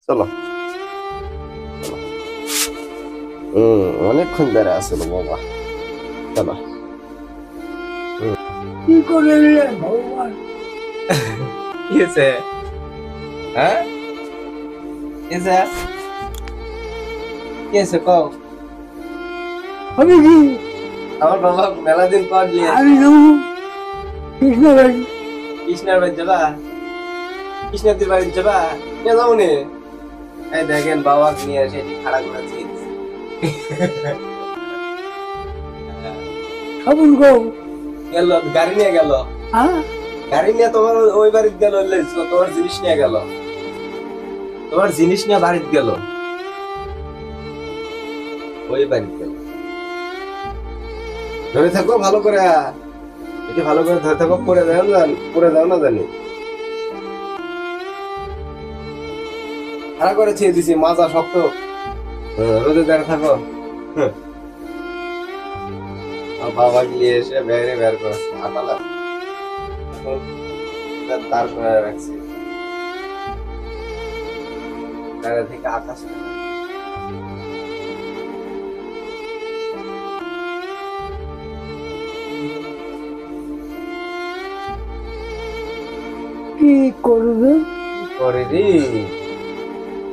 চলো। অনেকক্ষণ ধরে আসলো বাবা। চলো। কি করে রে ভগবান? কি হয়েছে? হ্যাঁ, কি হয়েছে? কি হয়েছে কও? আমি কি আমার বাবা মেলা দিন পর নিয়ে আমি নেবো কৃষ্ণ ভাই? কৃষ্ণের বাড়ি যাবা? কৃষ্ণের বাড়ি যাবা? কে যাবো নে? এই দেখেন বাবা নিয়ে এসে এটি খাড়া করেছি। সাবুন গো। গেল গাড়ি নিয়ে গেল। হ্যাঁ, গাড়ি নিয়ে তোমার ওই বাড়িতে গেল, তোমার জিনিস নিয়ে গেল। তোমার জিনিস নিয়ে বাড়িতে গেল, ওই বাড়িতে গেল। ধরে থাকো ভালো করে, এটি ভালো করে ধরে থাকো, পড়ে যাও না, পড়ে যাও না জানি। খাড়া করে ছেড়ে দিছি, মাজা শক্ত। রোদে দাঁড়ে থাকো। আর বাবা গিয়ে এসে বাইরে বের করেছে হাঁটালা, এখন দাঁড় করে রাখছি বাইরে থেকে আকাশ। কি করবে? করে রে,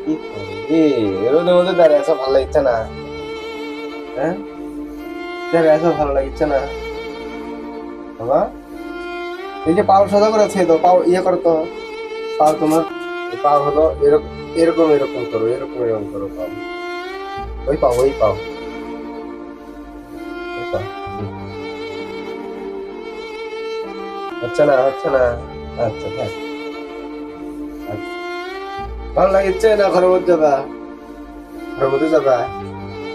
কি করে রে? রোদের মধ্যে দাঁড়িয়ে আসা ভালো লাগছে না। হ্যাঁ, দাঁড়িয়ে আসা ভালো লাগছে না বাবা। এই যে পাও সোজা করে ছেড়ে দাও, পাও ইয়ে করো তো। পাও তোমার পাও হলো এরকম, এরকম এরকম করো, এরকম এরকম করো পাও। ওই পাও, ওই পাও, ওই পাও। হচ্ছে না, হচ্ছে না। আচ্ছা হ্যাঁ, আচ্ছা। ভালো লাগিচ্ছে না? ঘরের মধ্যে যাবা? ঘরের মধ্যে যাবা?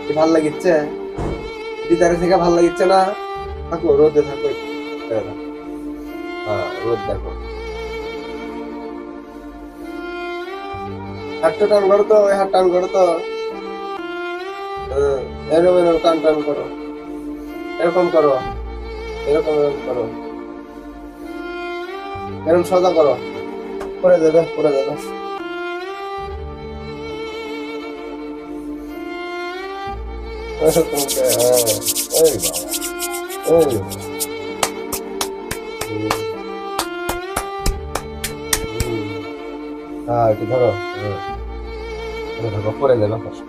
কি ভালো লাগিচ্ছে? ভিতরে থেকে ভালো লাগিচ্ছে না? থাকো, রোদে থাকো একটু। হ্যাঁ, রোদ দেখো। হাতটা টান করো তো, ওই হাত টান করো তো। এরকম এরকম টান টান করো, এরকম করো, এরকম এরকম করো, এরকম সোজা করো। পড়ে যাবে, পড়ে যাবে। এরকম করে, হ্যাঁ, এই বাবা, এই। হ্যাঁ, একটু ধরো। ধরো, পড়ে যাবে কষ্ট।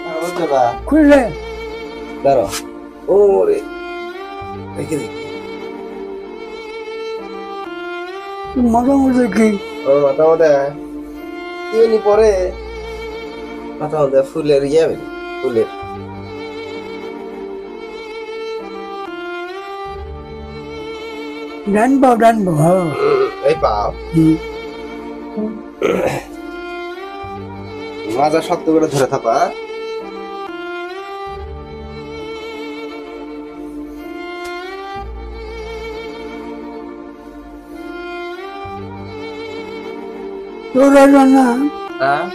আর ও যাবা, খুললে দাঁড়াও। ওরে, দেখি দেখি। মাথা মধ্যে কি? ও মাথা মধ্যে কি জানি পরে, মাথা মধ্যে ফুলের ইয়ে, ফুলের। ডান পাও, ডান পাও। হ্যাঁ। এই পাও হুম। মাজা শক্ত করে ধরে থাকা। তোর না, হ্যাঁ,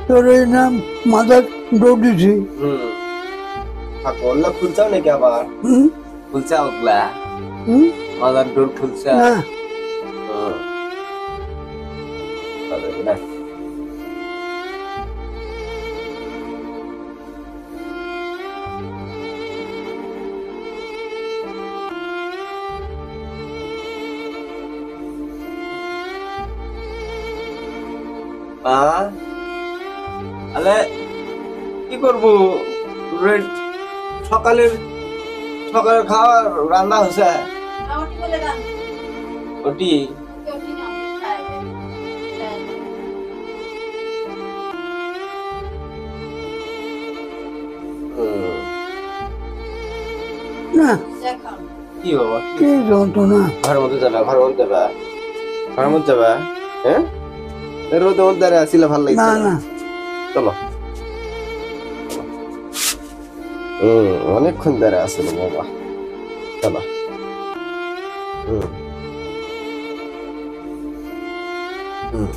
তোর এই নাম মাথা দৌড় দিছি। থাকো, ওগুলা খুলছাও নাকি আবার? হুম খুলছা ওগুলা? হুম মাজার ডোর খুলছা? না, না। আলে কি করবো? সকালের সকালের খাওয়া রান্না হয়েছে। ওটি না, কি বাবা, কি যন্ত্রণা। ঘরের মধ্যে যাবা, ঘরের মধ্যে যাবা, ঘরের মধ্যে যাবা। হ্যাঁ, রোদের মধ্যে দাঁড়িয়ে আসলে ভালো না লাগছে না। না, চলো। অনেকক্ষণ ধরে আসলো বাবা। চলো। হুম হুম